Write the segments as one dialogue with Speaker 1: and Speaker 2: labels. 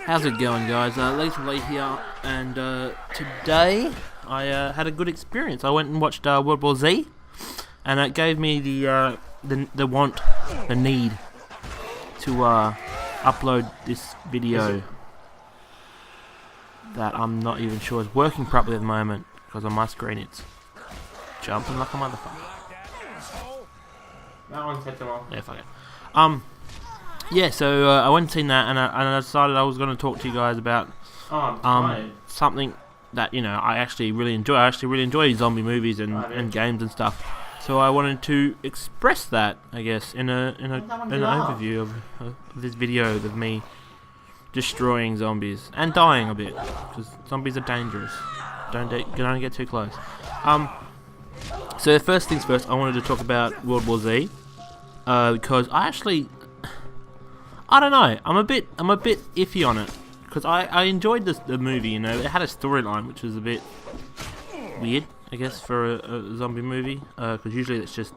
Speaker 1: How's it going, guys? Lethal Lee here, and today I had a good experience. I went and watched World War Z, and it gave me the need to upload this video that I'm not even sure is working properly at the moment, because on my screen it's jumping like a motherfucker. That one's hit them off. Yeah, fuck it. Yeah, so I went and seen that, and I decided I was going to talk to you guys about something that, you know, I actually really enjoy. I actually really enjoy zombie movies and games and stuff. So I wanted to express that, I guess, in an overview of this video of me destroying zombies and dying a bit, because zombies are dangerous. Don't get too close. So first things first, I wanted to talk about World War Z, because I don't know. I'm a bit iffy on it, because I enjoyed the movie. You know, it had a storyline which was a bit weird, I guess, for a zombie movie. Because usually it's just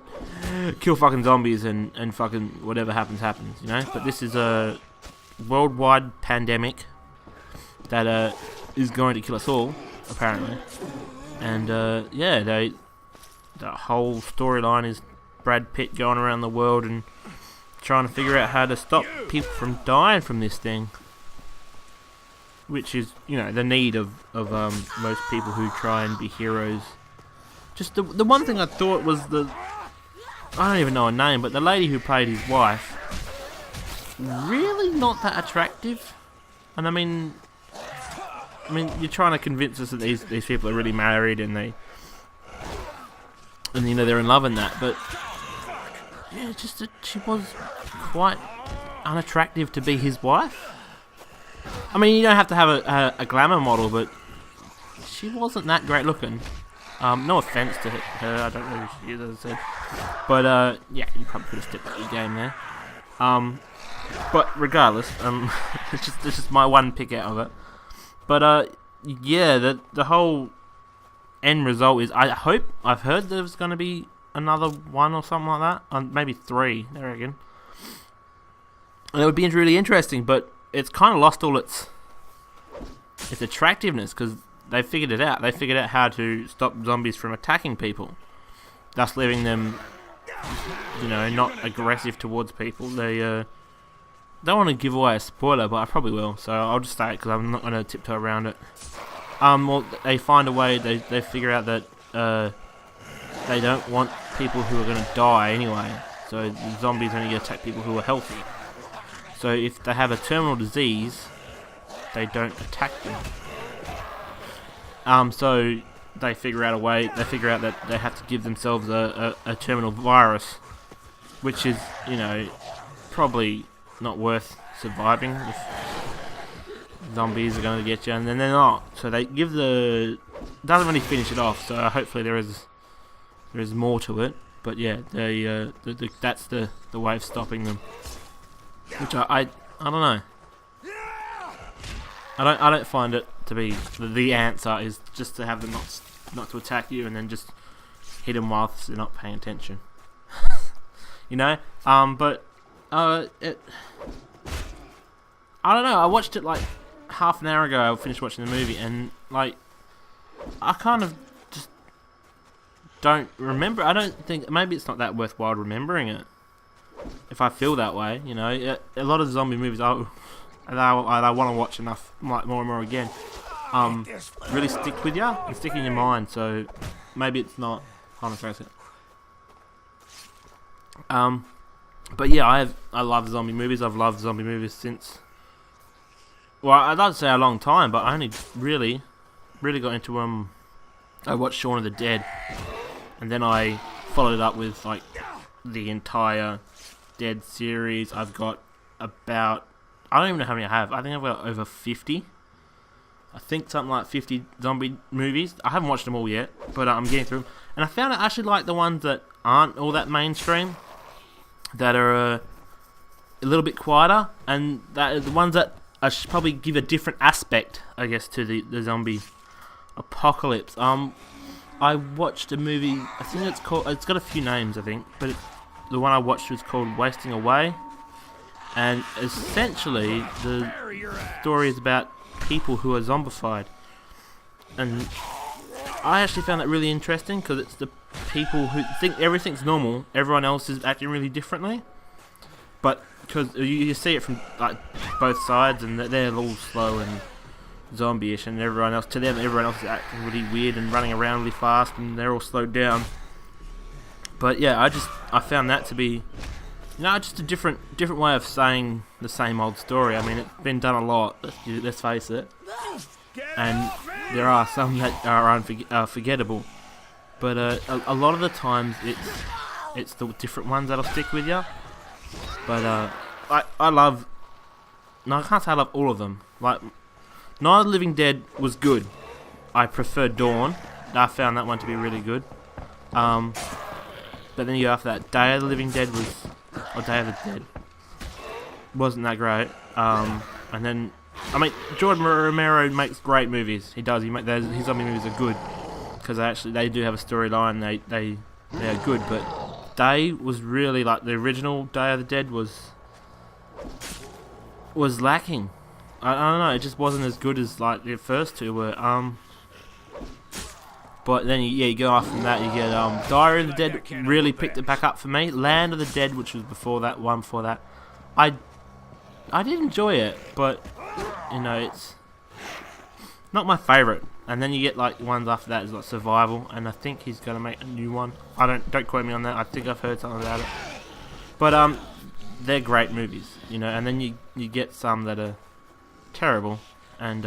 Speaker 1: kill fucking zombies and fucking whatever happens. You know. But this is a worldwide pandemic that is going to kill us all, apparently. And yeah, the whole storyline is Brad Pitt going around the world and trying to figure out how to stop people from dying from this thing, which is, you know, the need of most people who try and be heroes. Just the one thing I thought was I don't even know her name, but the lady who played his wife, really not that attractive. And I mean, you're trying to convince us that these people are really married and you know, they're in love and that, but yeah, just that she was quite unattractive to be his wife. I mean, you don't have to have a glamour model, but she wasn't that great looking. No offense to her, I don't know who she is, as I said. But yeah, you probably could have stepped up your game there. But regardless, it's just my one pick out of it. But yeah, the whole end result is, I've heard there's going to be another one or something like that, maybe 3, I reckon. And it would be really interesting, but it's kind of lost all its attractiveness, because they figured it out. They figured out how to stop zombies from attacking people, thus leaving them, you know, not aggressive towards people. They don't want to give away a spoiler, but I probably will, so I'll just say it because I'm not going to tiptoe around it. Well, they find a way. They figure out that they don't want people who are going to die anyway. So the zombies only attack people who are healthy. So if they have a terminal disease, they don't attack them. So they figure out a way. They figure out that they have to give themselves a terminal virus, which is, you know, probably not worth surviving if zombies are going to get you, and then they're not. So they give doesn't really finish it off. So hopefully there is more to it. But yeah, that's the way of stopping them. Which I don't know. I don't find it to be the answer is just to have them not to attack you, and then just hit them whilst they're not paying attention. You know. But I don't know. I watched it like half an hour ago. I finished watching the movie, and like I kind of just don't remember. I don't think, maybe it's not that worthwhile remembering it if I feel that way. You know, a lot of the zombie movies I want to watch enough, like more and more again, really stick with you and stick in your mind. So maybe it's not. Hold on, a second. But yeah, I love zombie movies. I've loved zombie movies since, well, I'd like to say a long time, but I only really got into I watched Shaun of the Dead, and then I followed it up with like the entire Dead series. I've got about, I don't even know how many I have. I think I've got over 50. I think something like 50 zombie movies. I haven't watched them all yet, but I'm getting through them. And I found I actually like the ones that aren't all that mainstream, that are a little bit quieter, and that are the ones that I should probably give a different aspect, I guess, to the zombie apocalypse. I watched a movie, I think it's got a few names, I think, but the one I watched was called Wasting Away. and essentially the story is about people who are zombified, and I actually found that really interesting because it's the people who think everything's normal, everyone else is acting really differently, but because you see it from like both sides, and they're all slow and zombie-ish, and everyone else is acting really weird and running around really fast, and they're all slowed down. But yeah, I found that to be, just a different way of saying the same old story. I mean, it's been done a lot, let's face it, and there are some that are forgettable. But a lot of the times it's the different ones that'll stick with you. But I love. No, I can't say I love all of them. Like, Night of the Living Dead was good. I prefer Dawn. I found that one to be really good. But then you go after that, Day of the Living Dead Day of the Dead wasn't that great. And then, I mean, Jordan Romero makes great movies. He does. His zombie movies are good because they do have a storyline. They are good. But Day was really, like, the original Day of the Dead was lacking. I don't know. It just wasn't as good as like the first two were. But then you go off from that, you get Diary of the Dead really picked it back up for me. Land of the Dead, which was before that, I did enjoy it, but it's not my favourite. And then you get like ones after that is like Survival, and I think he's gonna make a new one. Don't quote me on that. I think I've heard something about it. But they're great movies, and then you get some that are terrible, and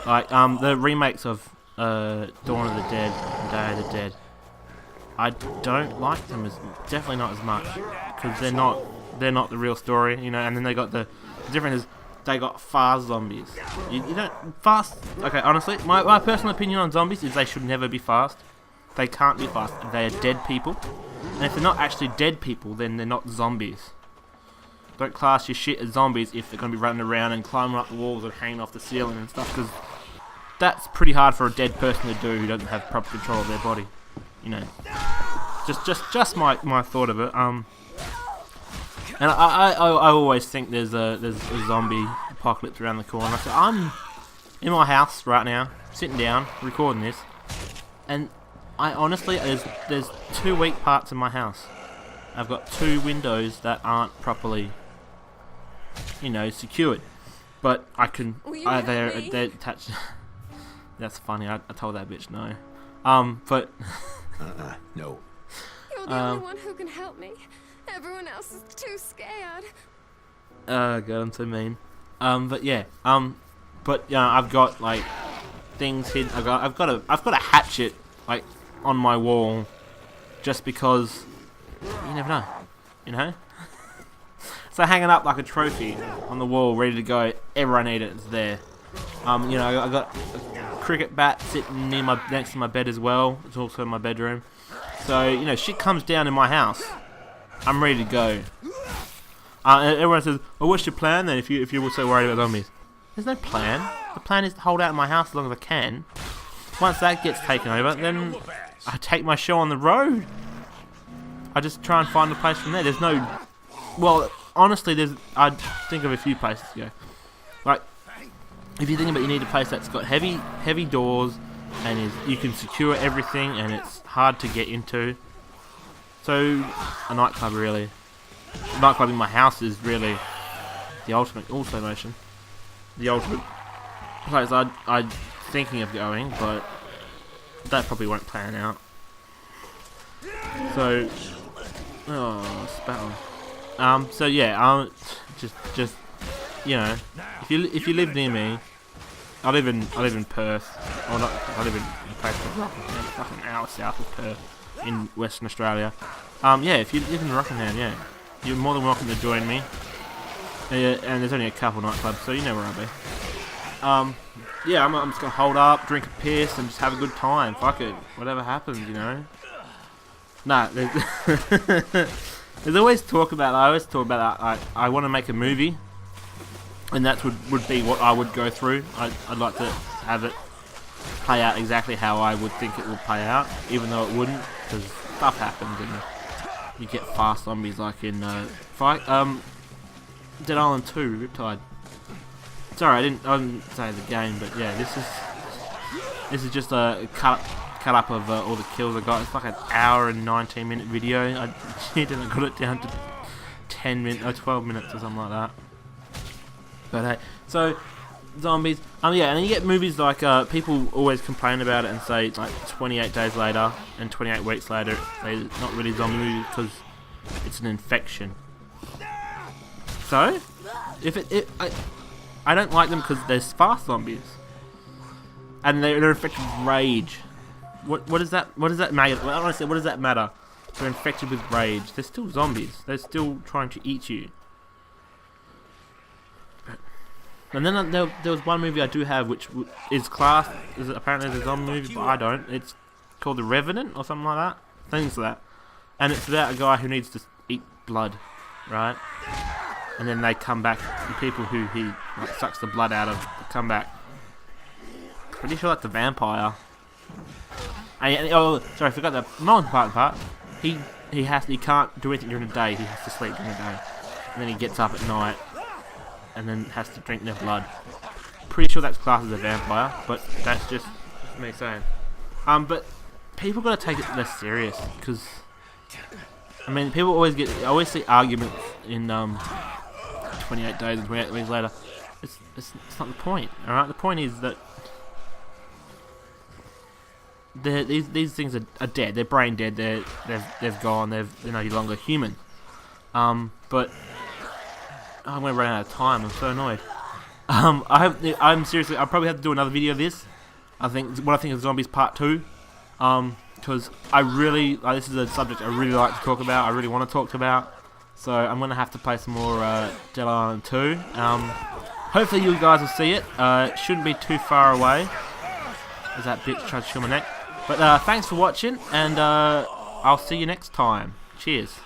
Speaker 1: like the remakes of Dawn of the Dead and Day of the Dead, I don't like them definitely not as much, because they're not the real story, and then they got the difference is they got fast zombies. You don't fast. Okay, honestly, my personal opinion on zombies is they should never be fast. They can't be fast. They are dead people, and if they're not actually dead people, then they're not zombies. Don't class your shit as zombies if they're going to be running around and climbing up the walls and hanging off the ceiling and stuff, because that's pretty hard for a dead person to do who doesn't have proper control of their body. Just my thought of it. And I always think there's a zombie apocalypse around the corner. So I'm in my house right now, sitting down, recording this, and I honestly there's 2 weak parts in my house. I've got 2 windows that aren't properly, secured, but I can. They're attached. That's funny. I told that bitch no. But
Speaker 2: no.
Speaker 3: You're the only one who can help me. Everyone else is too scared.
Speaker 1: God, I'm so mean. But yeah. But I've got like things hidden. I've got a hatchet like on my wall, just because you never know. So hanging up like a trophy on the wall, ready to go. Ever I need it, it's there. I got a cricket bat sitting next to my bed as well. It's also in my bedroom. So shit comes down in my house, I'm ready to go. And everyone says, "Oh, what's your plan then? If you're so worried about zombies?" There's no plan. The plan is to hold out in my house as long as I can. Once that gets taken over, then I take my show on the road. I just try and find a place from there. There's no... Well, honestly, I'd think of a few places to go. Like, if you think about it, you need a place that's got heavy doors, and you can secure everything, and it's hard to get into. So, a nightclub, really. A nightclub in my house is really the ultimate motion. The ultimate place I'd thinking of going, but that probably won't plan out. So, spell. So yeah, just if you live near me, I live in Perth, or not. I live in a place called Rockingham, like an hour south of Perth, in Western Australia. Yeah, if you live in Rockingham, yeah, you're more than welcome to join me. And there's only a couple nightclubs, so you know where I'll be. Yeah, I'm just gonna hold up, drink a piss, and just have a good time. Fuck it, whatever happens, Nah, there's always talk about. I always talk about. I want to make a movie, and that would be what I would go through. I'd like to have it play out exactly how I would think it will play out, even though it wouldn't, because stuff happens, and you get fast zombies like in Dead Island 2 Riptide. Sorry, I didn't say the game, but yeah, this is just a cut up of all the kills I got. It's like an hour and 19-minute video. I got it down to 10 minutes or 12 minutes or something like that. But hey, so zombies. Yeah, and then you get movies like people always complain about it and say like 28 days later and 28 weeks later they're not really zombie movies because it's an infection. So if I don't like them because there's fast zombies and they're infected with rage. What does that matter? Well, honestly, what does that matter? They're infected with rage. They're still zombies. They're still trying to eat you. And then there was one movie I do have which is classed as apparently as a zombie movie, but I don't. It's called The Revenant or something like that. Things like that. And it's about a guy who needs to eat blood, right? And then they come back. The people who he like, sucks the blood out of come back. Pretty sure that's a vampire. Oh, sorry, I forgot the most important part. He can't do anything during the day. He has to sleep during the day, and then he gets up at night, and then has to drink their blood. Pretty sure that's classed as a vampire, but that's just me saying. But people gotta take it less serious, because I mean, people I always see arguments in 28 days and 28 weeks later. It's not the point, all right? The point is that these things are dead. They're brain dead. They've gone. They're no longer human. But I'm gonna run out of time. I'm so annoyed. I'm seriously. I'll probably have to do another video of this. I think of zombies part 2. Because I really this is a subject I really like to talk about. I really want to talk about. So I'm gonna have to play some more Dead Island 2. Hopefully you guys will see it. It shouldn't be too far away. As that bitch tried to show my neck. But thanks for watching, and I'll see you next time. Cheers.